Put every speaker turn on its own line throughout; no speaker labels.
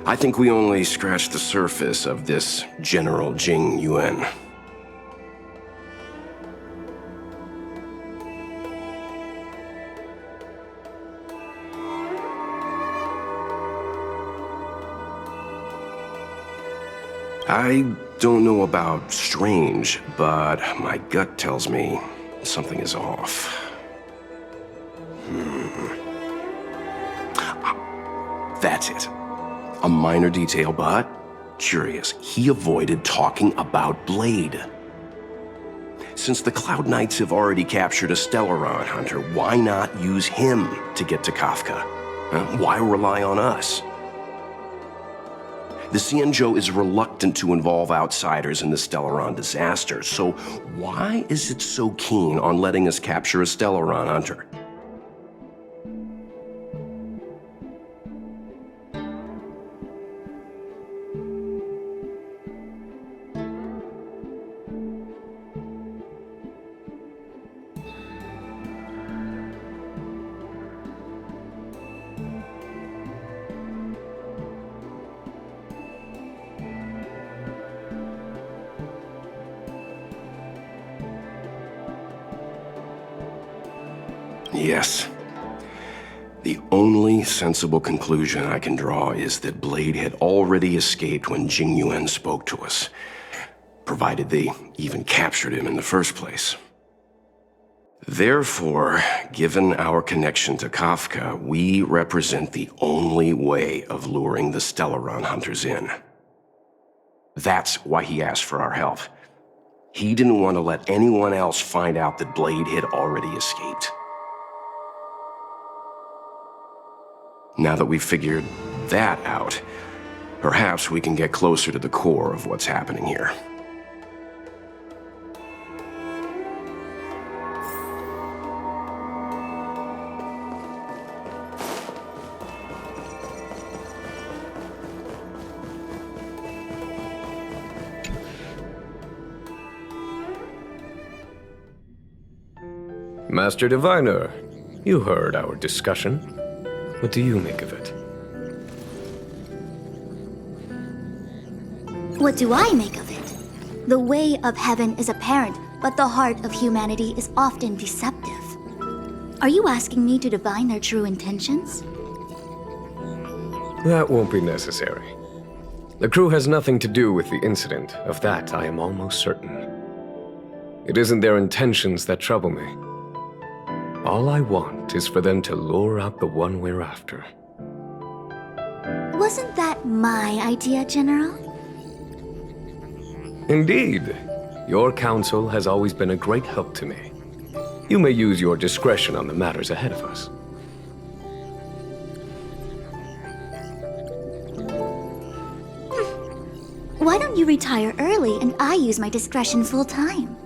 I think we only scratched the surface of this General Jing Yuan. I don't know about strange, but my gut tells me something is off. That's it. A minor detail, but curious. He avoided talking about Blade. Since the Cloud Knights have already captured a Stellaron hunter, why not use him to get to Kafka? Why rely on us? The Xianzhou is reluctant to involve outsiders in the Stellaron disaster, so why is it so keen on letting us capture a Stellaron hunter? Yes. The only sensible conclusion I can draw is that Blade had already escaped when Jing Yuan spoke to us, provided they even captured him in the first place. Therefore, given our connection to Kafka, we represent the only way of luring the Stellaron hunters in. That's why he asked for our help. He didn't want to let anyone else find out that Blade had already escaped. Now that we've figured that out, perhaps we can get closer to the core of what's happening here.
Master Diviner, you heard our discussion. What do you make of it?
What do I make of it? The way of heaven is apparent, but the heart of humanity is often deceptive. Are you asking me to divine their true intentions?
That won't be necessary. The crew has nothing to do with the incident. Of that, I am almost certain. It isn't their intentions that trouble me. All I want is for them to lure out the one we're after.
Wasn't that my idea, General?
Indeed. Your counsel has always been a great help to me. You may use your discretion on the matters ahead of us.
Why don't you retire early and I use my discretion full time?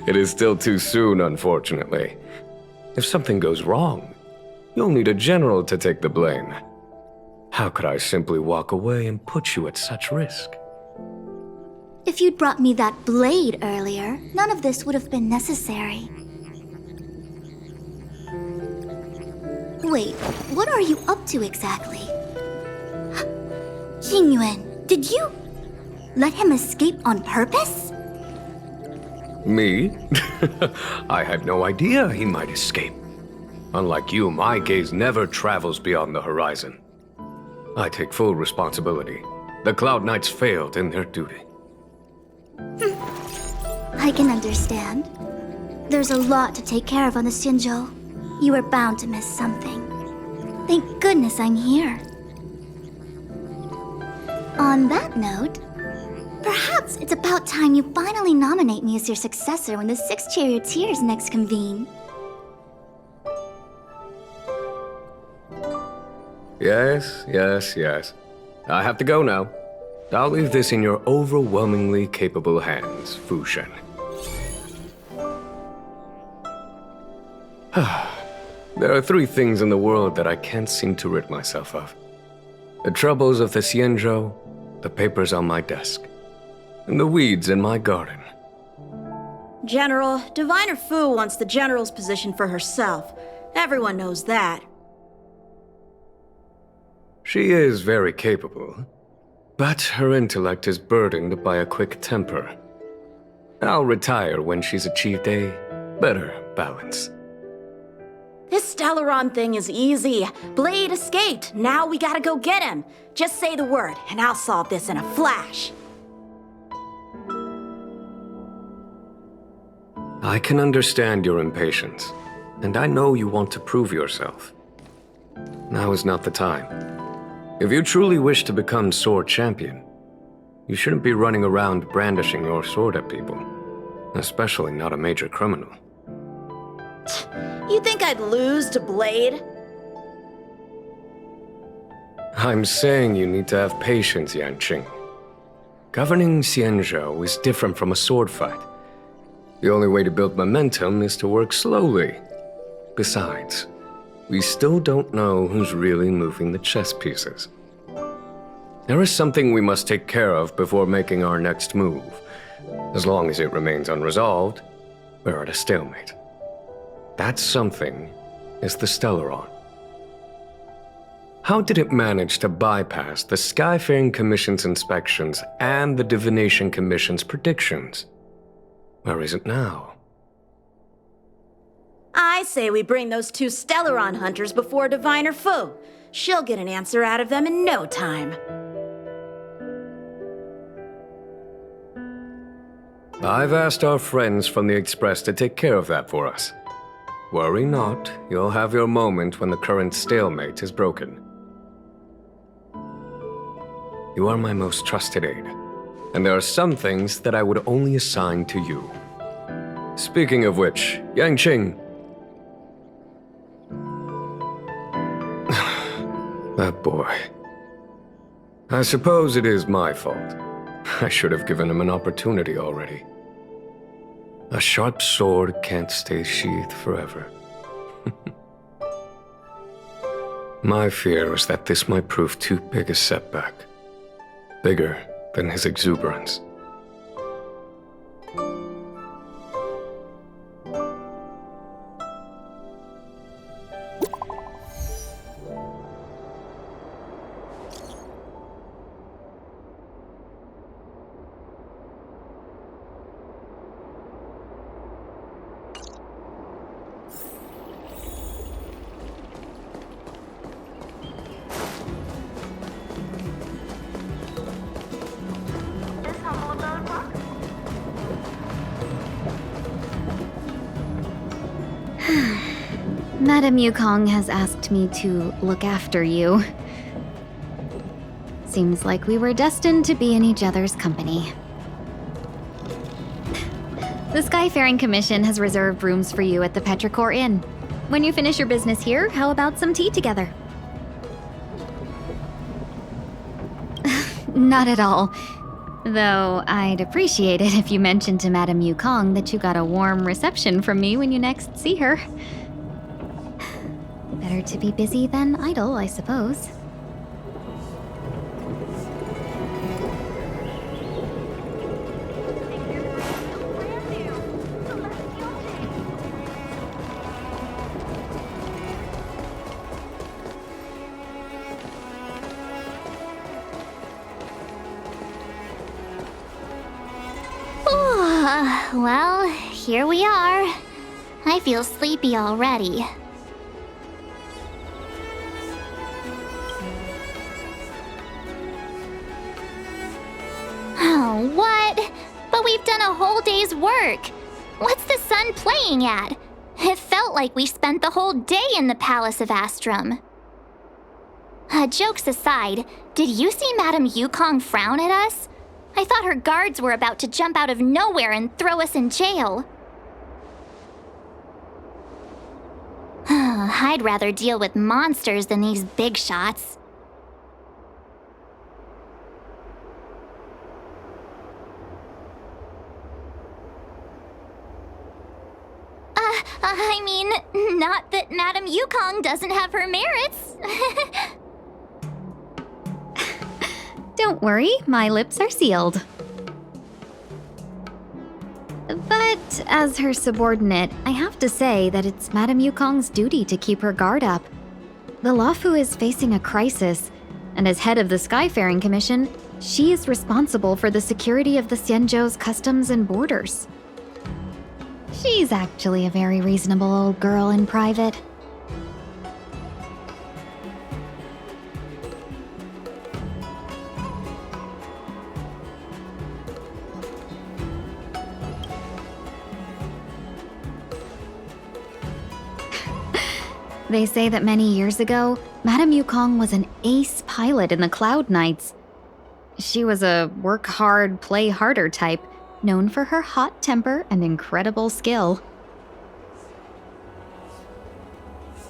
It is still too soon, unfortunately. If something goes wrong, you'll need a general to take the blame. How could I simply walk away and put you at such risk?
If you'd brought me that blade earlier, none of this would have been necessary. Wait, what are you up to exactly? Jing Yuan, did you let him escape on purpose?
Me? I had no idea he might escape. Unlike you, my gaze never travels beyond the horizon. I take full responsibility. The Cloud Knights failed in their duty.
I can understand. There's a lot to take care of on the Xianzhou. You were bound to miss something. Thank goodness I'm here. On that note, perhaps it's about time you finally nominate me as your successor when the 6 charioteers next convene.
Yes. I have to go now. I'll leave this in your overwhelmingly capable hands, Fu Shen. There are 3 things in the world that I can't seem to rid myself of. The troubles of the Xianzhou, the papers on my desk, and the weeds in my garden.
General, Diviner Fu wants the General's position for herself. Everyone knows that.
She is very capable, but her intellect is burdened by a quick temper. I'll retire when she's achieved a better balance.
This Stellaron thing is easy. Blade escaped. Now we gotta go get him. Just say the word, and I'll solve this in a flash.
I can understand your impatience, and I know you want to prove yourself. Now is not the time. If you truly wish to become sword champion, you shouldn't be running around brandishing your sword at people, especially not a major criminal.
You think I'd lose to Blade?
I'm saying you need to have patience, Yanqing. Governing Xianzhou is different from a sword fight. The only way to build momentum is to work slowly. Besides, we still don't know who's really moving the chess pieces. There is something we must take care of before making our next move. As long as it remains unresolved, we're at a stalemate. That something is the Stellaron. How did it manage to bypass the Skyfaring Commission's inspections and the Divination Commission's predictions? Where is it now?
I say we bring those two Stellaron hunters before Diviner Fu. She'll get an answer out of them in no time.
I've asked our friends from the Express to take care of that for us. Worry not, you'll have your moment when the current stalemate is broken. You are my most trusted aide, and there are some things that I would only assign to you. Speaking of which, Yanqing. That boy. I suppose it is my fault. I should have given him an opportunity already. A sharp sword can't stay sheathed forever. My fear is that this might prove too big a setback. Bigger than his exuberance.
Madame Yukong has asked me to look after you. Seems like we were destined to be in each other's company. The Skyfaring Commission has reserved rooms for you at the Petrichor Inn. When you finish your business here, how about some tea together? Not at all. Though I'd appreciate it if you mentioned to Madame Yukong that you got a warm reception from me when you next see her. Better to be busy than idle, I suppose.
Well, here we are. I feel sleepy already. Oh, what? But we've done a whole day's work. What's the sun playing at? It felt like we spent the whole day in the Palace of Astrum. Jokes aside, did you see Madame Yukong frown at us? I thought her guards were about to jump out of nowhere and throw us in jail. I'd rather deal with monsters than these big shots. I mean, not that Madame Yukong doesn't have her merits.
Don't worry, my lips are sealed.
But as her subordinate, I have to say that it's Madame Yukong's duty to keep her guard up. The Luofu is facing a crisis, and as head of the Skyfaring Commission, she is responsible for the security of the Xianzhou's customs and borders. She's actually a very reasonable old girl in private. They say that many years ago, Madame Yukong was an ace pilot in the Cloud Knights. She was a work hard, play harder type, known for her hot temper and incredible skill.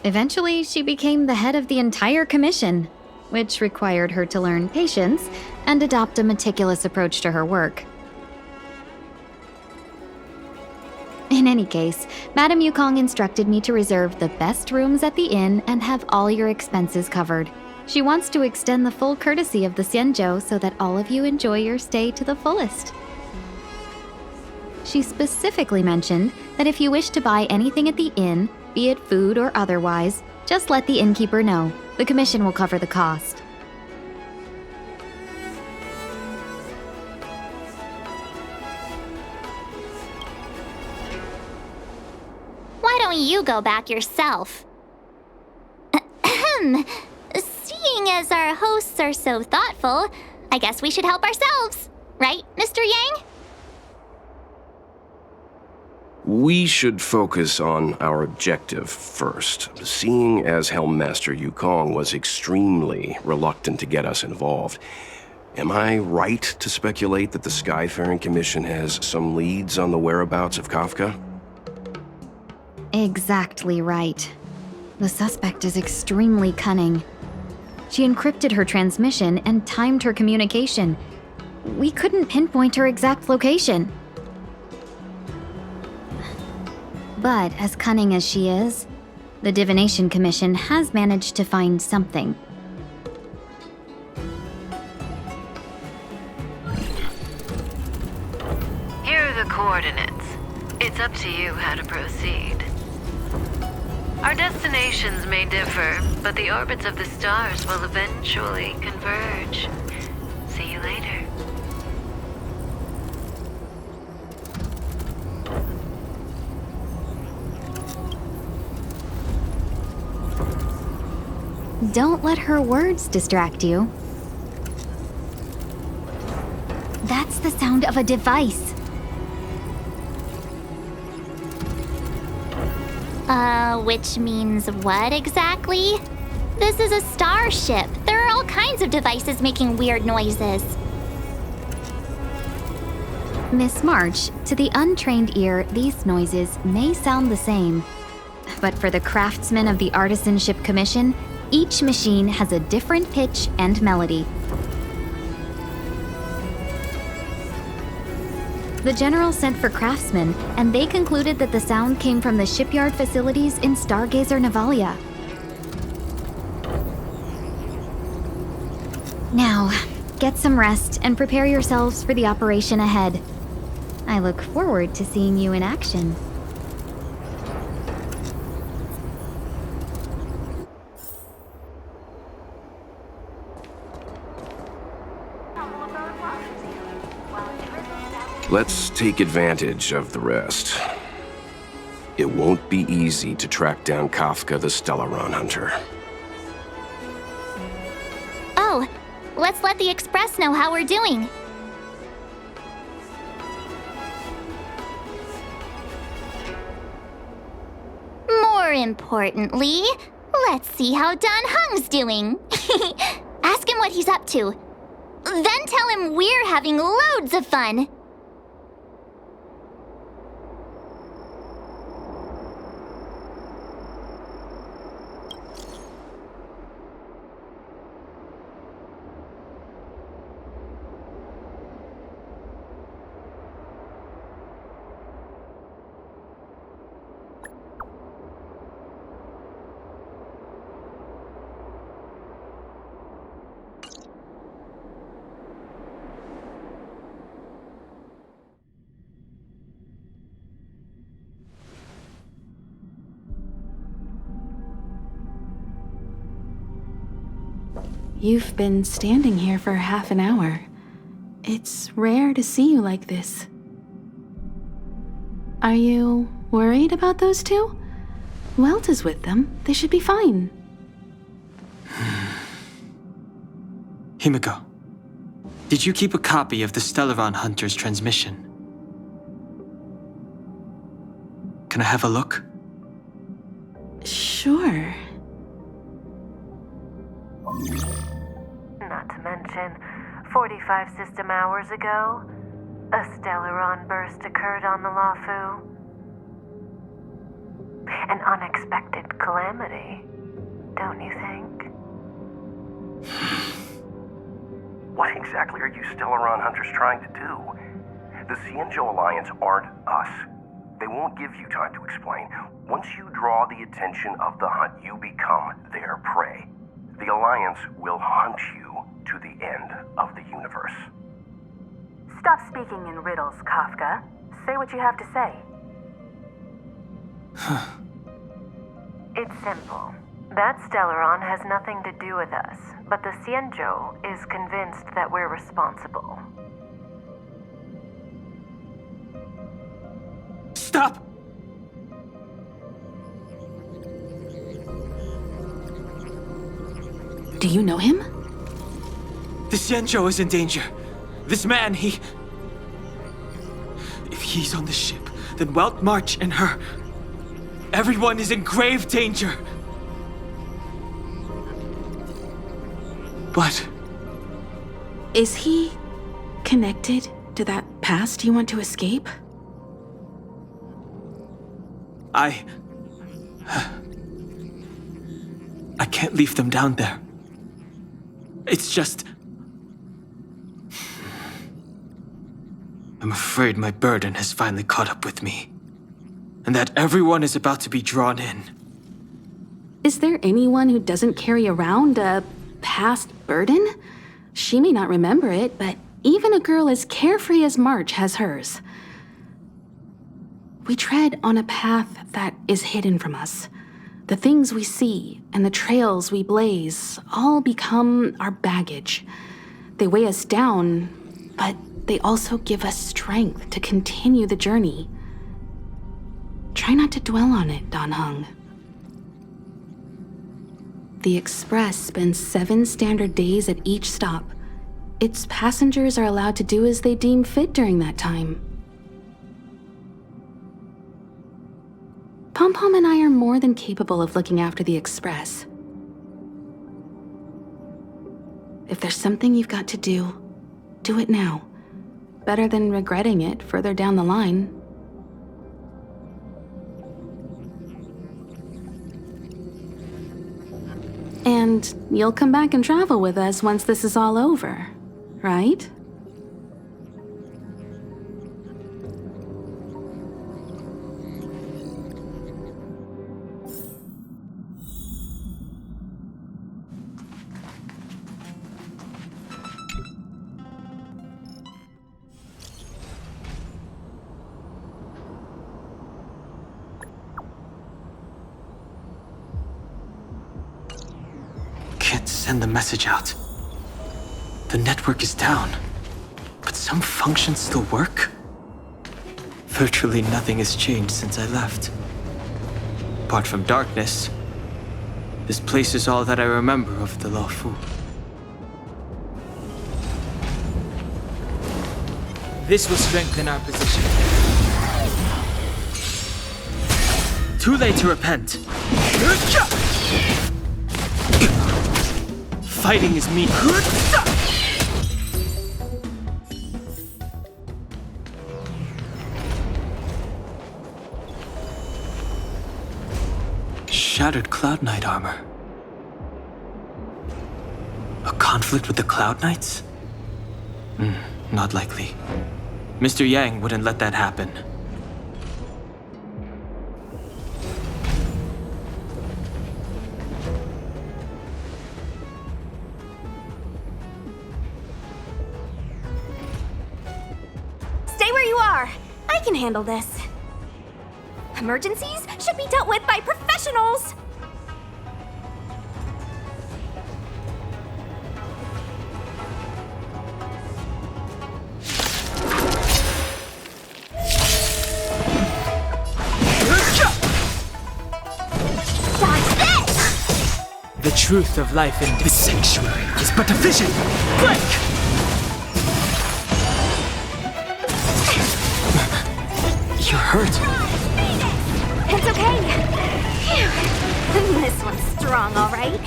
Eventually, she became the head of the entire commission, which required her to learn patience and adopt a meticulous approach to her work. In any case, Madame Yukong instructed me to reserve the best rooms at the inn and have all your expenses covered. She wants to extend the full courtesy of the Xianzhou so that all of you enjoy your stay to the fullest. She specifically mentioned that if you wish to buy anything at the inn, be it food or otherwise, just let the innkeeper know. The commission will cover the cost.
Why don't you go back yourself? Ahem. Seeing as our hosts are so thoughtful, I guess we should help ourselves. Right, Mr. Yang?
We should focus on our objective first. Seeing as Helmmaster Yukong was extremely reluctant to get us involved, am I right to speculate that the Skyfaring Commission has some leads on the whereabouts of Kafka?
Exactly right. The suspect is extremely cunning. She encrypted her transmission and timed her communication. We couldn't pinpoint her exact location. But as cunning as she is, the Divination Commission has managed to find something.
Here are the coordinates. It's up to you how to proceed. Our destinations may differ, but the orbits of the stars will eventually converge. See you later.
Don't let her words distract you. That's the sound of a device.
Which means what exactly? This is a starship. There are all kinds of devices making weird noises.
Miss March, to the untrained ear, these noises may sound the same. But for the craftsmen of the Artisanship Commission, each machine has a different pitch and melody. The general sent for craftsmen, and they concluded that the sound came from the shipyard facilities in Stargazer Navalia. Now, get some rest and prepare yourselves for the operation ahead. I look forward to seeing you in action.
Let's take advantage of the rest. It won't be easy to track down Kafka the Stellaron Hunter.
Oh, let's let the Express know how we're doing. More importantly, let's see how Dan Heng's doing. Ask him what he's up to. Then tell him we're having loads of fun.
You've been standing here for half an hour. It's rare to see you like this. Are you worried about those two? Welt is with them. They should be fine.
Himiko, did you keep a copy of the Stellaron Hunter's transmission? Can I have a look?
Sure.
Not to mention, 45 system hours ago, a Stellaron burst occurred on the Lafu. An unexpected calamity, don't you think?
What exactly are you Stellaron hunters trying to do? The Xianzhou Alliance aren't us. They won't give you time to explain. Once you draw the attention of the hunt, you become their prey. The Alliance will hunt you to the end of the universe.
Stop speaking in riddles, Kafka. Say what you have to say. It's simple. That Stellaron has nothing to do with us, but the Xianzhou is convinced that we're responsible.
Stop!
Do you know him?
The Xianzhou is in danger. This man, If he's on the ship, then Welt, March, and her... Everyone is in grave danger. What?
Is he connected to that past you want to escape?
I can't leave them down there. It's just... I'm afraid my burden has finally caught up with me. And that everyone is about to be drawn in.
Is there anyone who doesn't carry around a past burden? She may not remember it, but even a girl as carefree as March has hers. We tread on a path that is hidden from us. The things we see and the trails we blaze all become our baggage. They weigh us down, but they also give us strength to continue the journey. Try not to dwell on it, Dan Heng. The Express spends 7 standard days at each stop. Its passengers are allowed to do as they deem fit during that time. Pom-Pom and I are more than capable of looking after the Express. If there's something you've got to do it now. Better than regretting it further down the line. And you'll come back and travel with us once this is all over, right?
Can't send the message out. The network is down, but some functions still work? Virtually nothing has changed since I left. Apart from darkness, this place is all that I remember of the Lafu. This will strengthen our position. Too late to repent. Fighting is me. Shattered Cloud Knight armor. A conflict with the Cloud Knights? Not likely. Mr. Yang wouldn't let that happen.
Stay where you are. I can handle this. Emergencies should be dealt with by professionals.
truth of life in this sanctuary is but a vision. Break! You're hurt.
It's okay. Phew. This one's strong, all right.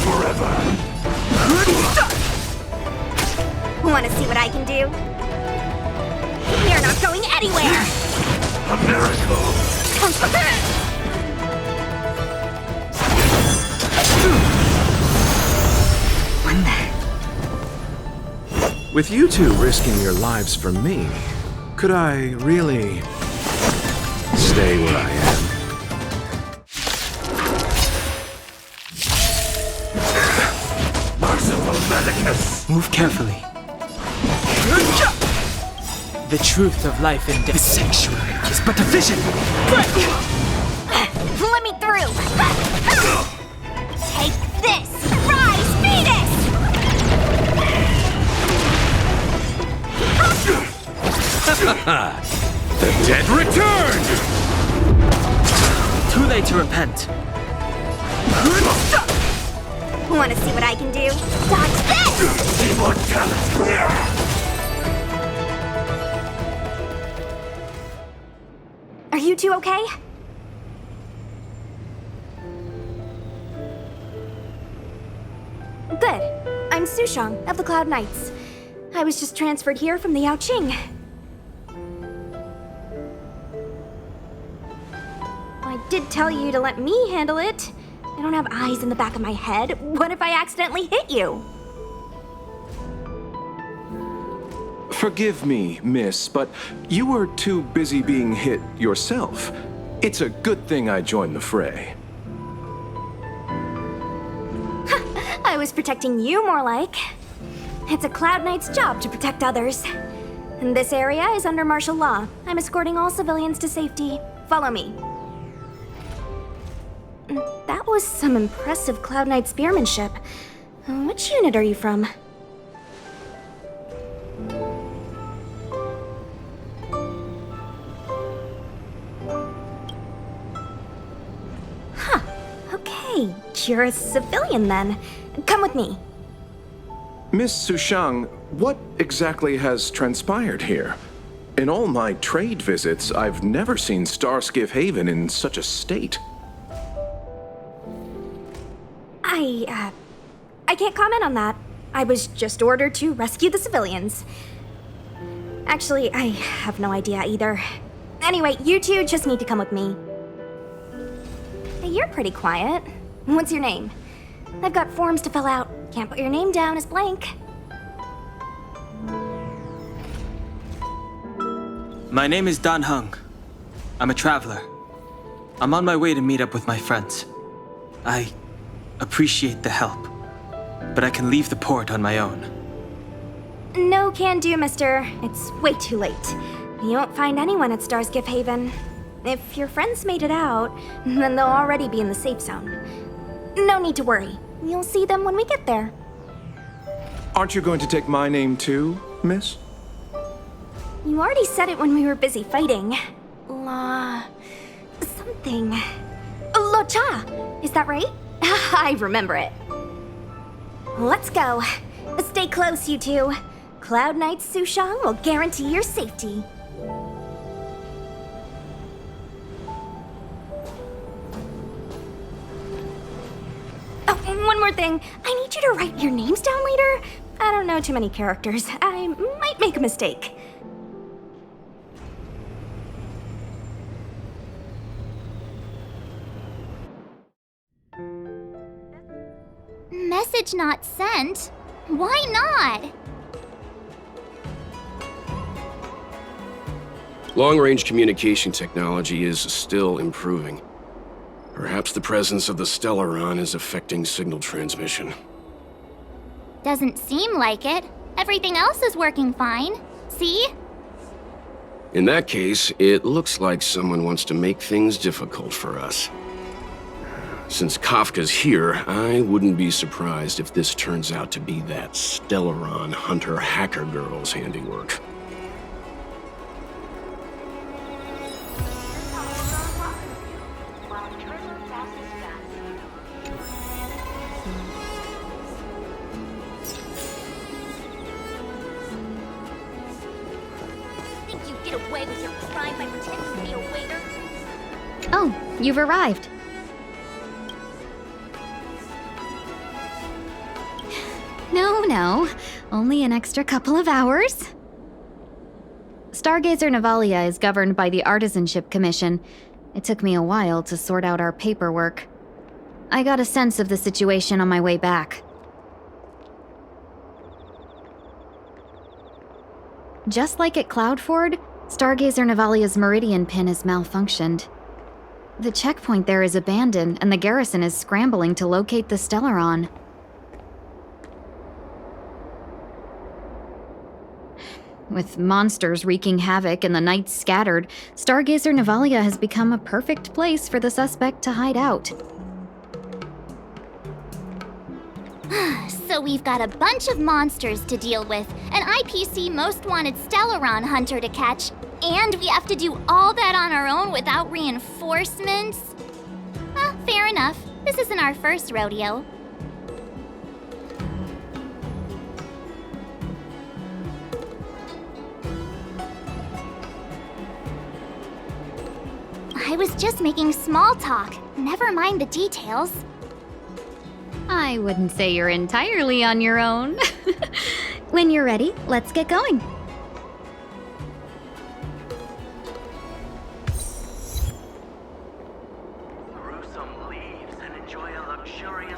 Forever.
Want to see what I can do? You're not going anywhere.
A miracle.
With you two risking your lives for me, could I really stay where I am?
Merciful Medicus.
Move carefully. The truth of life in this sanctuary is but a vision. Break!
Let me through. Take this. Rise, Venus!
The dead return!
Too late to repent.
Want to see what I can do? Dodge this!
Immortality.
Are you two okay? Good. I'm Sushang of the Cloud Knights. I was just transferred here from the Yaoqing. I did tell you to let me handle it. I don't have eyes in the back of my head. What if I accidentally hit you?
Forgive me, miss, but you were too busy being hit yourself. It's a good thing I joined the fray.
I was protecting you more like. It's a Cloud Knight's job to protect others. And this area is under martial law. I'm escorting all civilians to safety. Follow me. That was some impressive Cloud Knight spearmanship. Which unit are you from? Huh. Okay, you're a civilian then. Come with me.
Miss Sushang, what exactly has transpired here? In all my trade visits, I've never seen Starskiff Haven in such a state.
I can't comment on that. I was just ordered to rescue the civilians. Actually, I have no idea either. Anyway, you two just need to come with me. Hey, you're pretty quiet. What's your name? I've got forms to fill out. Can't put your name down as blank.
My name is Dan Hung. I'm a traveler. I'm on my way to meet up with my friends. I appreciate the help, but I can leave the port on my own.
No can do, mister. It's way too late. You won't find anyone at Starskiff Haven. If your friends made it out, then they'll already be in the safe zone. No need to worry. You'll see them when we get there.
Aren't you going to take my name too, miss?
You already said it when we were busy fighting. Something. Lo Cha! Is that right? I remember it. Let's go. Stay close, you two. Cloud Knight Sushang will guarantee your safety. Oh, one more thing. I need you to write your names down later. I don't know too many characters. I might make a mistake.
Message not sent? Why not?
Long-range communication technology is still improving. Perhaps the presence of the Stellaron is affecting signal transmission.
Doesn't seem like it. Everything else is working fine. See?
In that case, it looks like someone wants to make things difficult for us. Since Kafka's here, I wouldn't be surprised if this turns out to be that Stellaron hunter hacker girl's handiwork.
You get away with your crime by pretending to be a waiter?
Oh, you've arrived. No, only an extra couple of hours. Stargazer Navalia is governed by the Artisanship Commission. It took me a while to sort out our paperwork. I got a sense of the situation on my way back. Just like at Cloudford, Stargazer Navalia's Meridian pin has malfunctioned. The checkpoint there is abandoned, and the garrison is scrambling to locate the Stellaron. With monsters wreaking havoc and the knights scattered, Stargazer Navalia has become a perfect place for the suspect to hide out.
So we've got a bunch of monsters to deal with, an IPC most wanted Stellaron hunter to catch, and we have to do all that on our own without reinforcements? Fair enough. This isn't our first rodeo. I was just making small talk. Never mind the details.
I wouldn't say you're entirely on your own. When you're ready, let's get going.
Brew some leaves and enjoy a luxurious